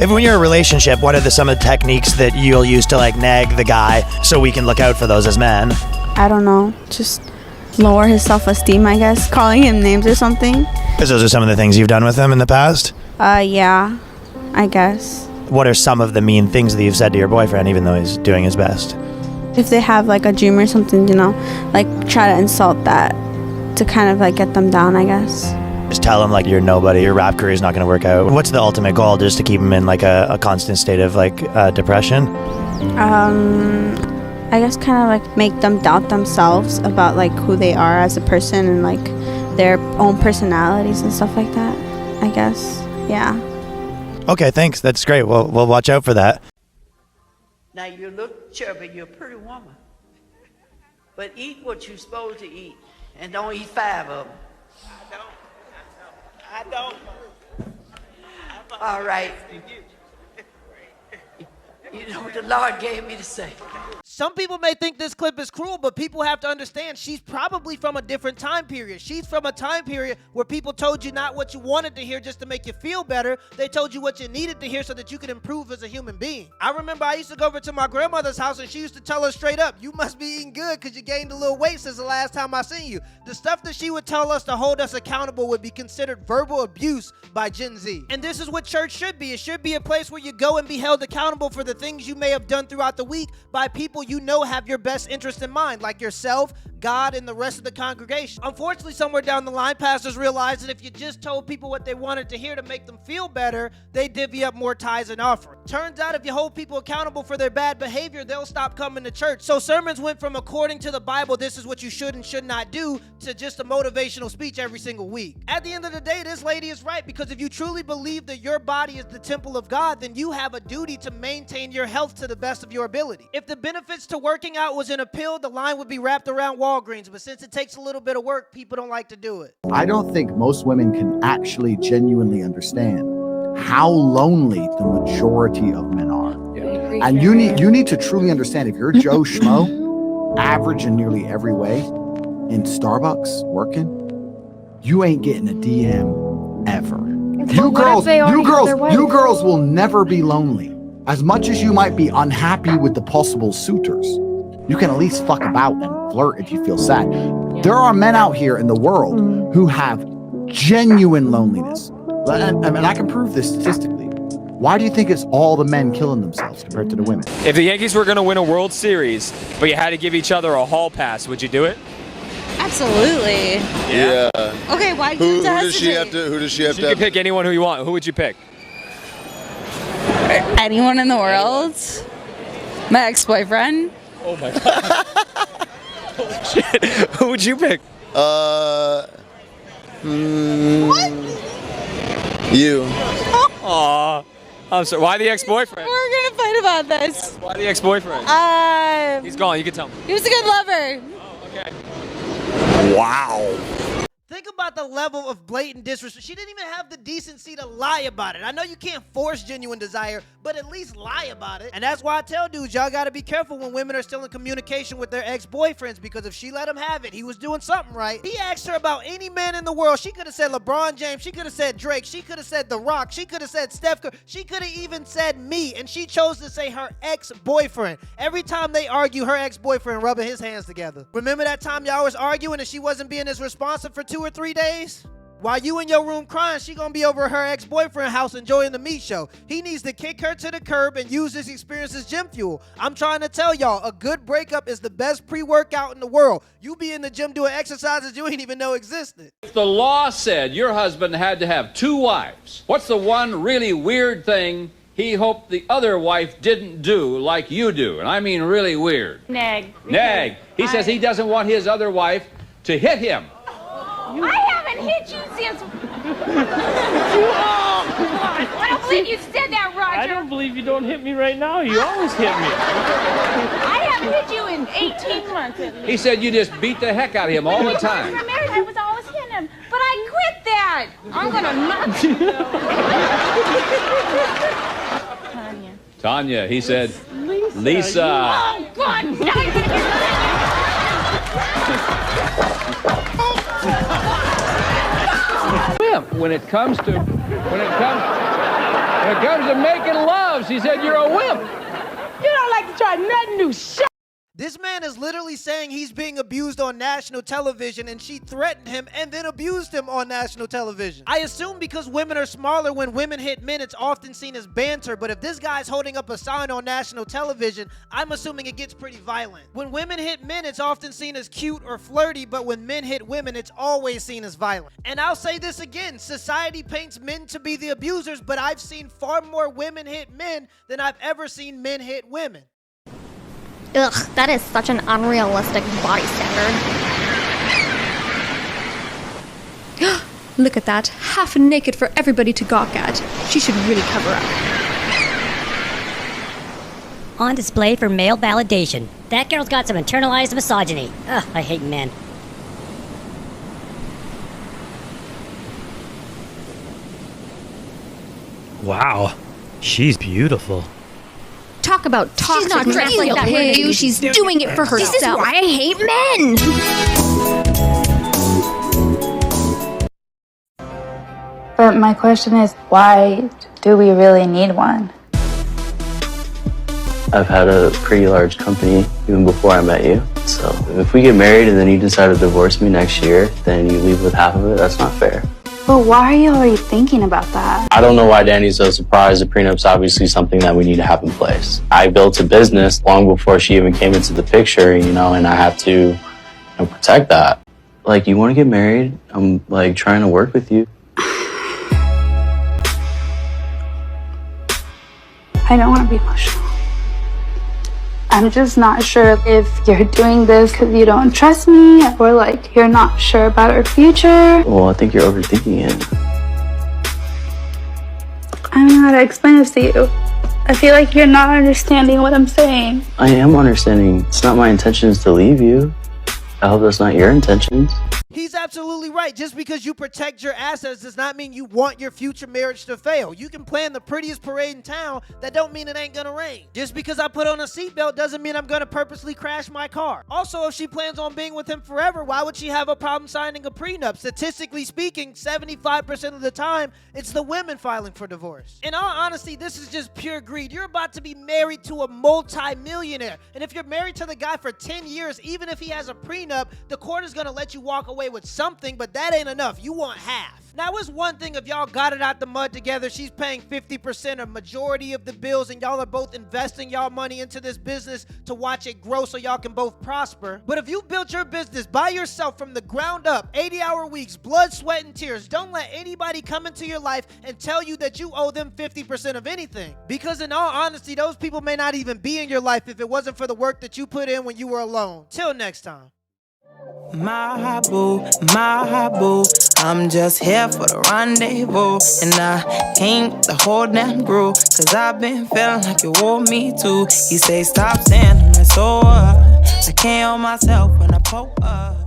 If when you're in a relationship, what are some of the techniques that you'll use to like nag the guy so we can look out for those as men? I don't know. Just lower his self-esteem, I guess. Calling him names or something. Because those are some of the things you've done with him in the past? Yeah, I guess. What are some of the mean things that you've said to your boyfriend, even though he's doing his best? If they have like a dream or something, you know, like try to insult that to kind of like get them down, I guess. Just tell him like you're nobody, your rap career is not going to work out. What's the ultimate goal? Just to keep him in like a constant state of like depression? I guess kind of like make them doubt themselves about like who they are as a person and like their own personalities and stuff like that, I guess. Yeah. Okay, thanks. That's great. We'll watch out for that. Now you look chubby, you're a pretty woman. But eat what you're supposed to eat and don't eat 5 of them. I don't. All right. You know what the Lord gave me to say. Some people may think this clip is cruel, but people have to understand she's probably from a different time period. She's from a time period where people told you not what you wanted to hear just to make you feel better. They told you what you needed to hear so that you could improve as a human being. I remember I used to go over to my grandmother's house and she used to tell us straight up, you must be eating good because you gained a little weight since the last time I seen you. The stuff that she would tell us to hold us accountable would be considered verbal abuse by Gen Z. And this is what church should be. It should be a place where you go and be held accountable for the things you may have done throughout the week by people you know have your best interest in mind, like yourself, God, and the rest of the congregation. Unfortunately, somewhere down the line, pastors realized that if you just told people what they wanted to hear to make them feel better, they divvy up more tithes and offerings. Turns out if you hold people accountable for their bad behavior, they'll stop coming to church. So sermons went from according to the Bible, this is what you should and should not do, to just a motivational speech every single week. At the end of the day, this lady is right, because if you truly believe that your body is the temple of God, then you have a duty to maintain your health to the best of your ability. If the benefits to working out was in a pill, the line would be wrapped around Walgreens, but since it takes a little bit of work, people don't like to do it. I don't think most women can actually genuinely understand how lonely the majority of men are. Yeah. And you need to truly understand, if you're Joe Schmo, average in nearly every way, in Starbucks working, you ain't getting a DM ever. You girls will never be lonely. As much as you might be unhappy with the possible suitors, you can at least fuck about and flirt if you feel sad. There are men out here in the world who have genuine loneliness. And I can prove this statistically. Why do you think it's all the men killing themselves compared to the women? If the Yankees were going to win a World Series, but you had to give each other a hall pass, would you do it? Absolutely. Yeah. Okay, why do you Who does she have to? You can pick anyone who you want. Who would you pick? Anyone in the world? My ex-boyfriend. Oh my god. Holy shit. Who would you pick? You. Aw. I'm sorry. Why the ex-boyfriend? We're gonna fight about this. Why the ex-boyfriend? He's gone. You can tell me. He was a good lover. Oh, okay. Wow. Think about the level of blatant disrespect. She didn't even have the decency to lie about it. I know you can't force genuine desire, but at least lie about it. And that's why I tell dudes, y'all gotta be careful when women are still in communication with their ex-boyfriends, because if she let him have it, he was doing something right. He asked her about any man in the world. She could have said LeBron James. She could have said Drake. She could have said The Rock. She could have said Steph Curry. She could have even said me, and she chose to say her ex-boyfriend. Every time they argue, her ex-boyfriend rubbing his hands together. Remember that time y'all was arguing and she wasn't being as responsive for 2 or 3 days? While you in your room crying, she gonna be over at her ex-boyfriend's house enjoying the meat show. He needs to kick her to the curb and use this experience as gym fuel. I'm trying to tell y'all, a good breakup is the best pre-workout in the world. You be in the gym doing exercises you ain't even know existed. If the law said your husband had to have 2 wives, what's the one really weird thing he hoped the other wife didn't do like you do? And I mean really weird. Nag. Nag. He says he doesn't want his other wife to hit him. I haven't hit you since... I don't believe you said that, Roger. I don't believe you don't hit me right now. You always hit me. I haven't hit you in 18 months at least. He said you just beat the heck out of him all the time. When we were married, I was always hitting him. But I quit that. I'm going to knock you. Tanya. Tanya, he said, Lisa. Oh, God. Now you're going to get... When it comes to When it comes to making love, she said you're a wimp. You don't like to try nothing new. Shut. This man is literally saying he's being abused on national television, and she threatened him and then abused him on national television. I assume because women are smaller, when women hit men, it's often seen as banter, but if this guy's holding up a sign on national television, I'm assuming it gets pretty violent. When women hit men, it's often seen as cute or flirty, but when men hit women, it's always seen as violent. And I'll say this again, society paints men to be the abusers, but I've seen far more women hit men than I've ever seen men hit women. Ugh, that is such an unrealistic body standard. Look at that, half naked for everybody to gawk at. She should really cover up. On display for male validation. That girl's got some internalized misogyny. Ugh, I hate men. Wow, she's beautiful. Talk about toxic. She's not dressed like that for you. She's doing it for herself. This is why I hate men. But my question is, why do we really need one? I've had a pretty large company even before I met you. So if we get married and then you decide to divorce me next year, then you leave with half of it, that's not fair. But why are you already thinking about that? I don't know why Danny's so surprised. The prenup's obviously something that we need to have in place. I built a business long before she even came into the picture, and I have to protect that. Like, you want to get married? I'm like trying to work with you. I don't want to be emotional. I'm just not sure if you're doing this because you don't trust me or like you're not sure about our future. Well, I think you're overthinking it. I don't know how to explain this to you. I feel like you're not understanding what I'm saying. I am understanding. It's not my intentions to leave you. I hope that's not your intentions. He's absolutely right. Just because you protect your assets does not mean you want your future marriage to fail. You can plan the prettiest parade in town. That don't mean it ain't gonna rain. Just because I put on a seatbelt doesn't mean I'm gonna purposely crash my car. Also, if she plans on being with him forever, why would she have a problem signing a prenup? Statistically speaking, 75% of the time, it's the women filing for divorce. In all honesty, this is just pure greed. You're about to be married to a multi-millionaire. And if you're married to the guy for 10 years, even if he has a prenup, the court is gonna let you walk away with something, but that ain't enough. You want half. Now, it's one thing if y'all got it out the mud together, she's paying 50% or majority of the bills, and y'all are both investing y'all money into this business to watch it grow so y'all can both prosper. But if you built your business by yourself from the ground up, 80-hour weeks, blood, sweat, and tears, don't let anybody come into your life and tell you that you owe them 50% of anything. Because in all honesty, those people may not even be in your life if it wasn't for the work that you put in when you were alone. Till next time. My boo, I'm just here for the rendezvous. And I came the whole damn groove, cause I've been feeling like you want me to. You say stop saying I'm so I can't help myself when I poke up.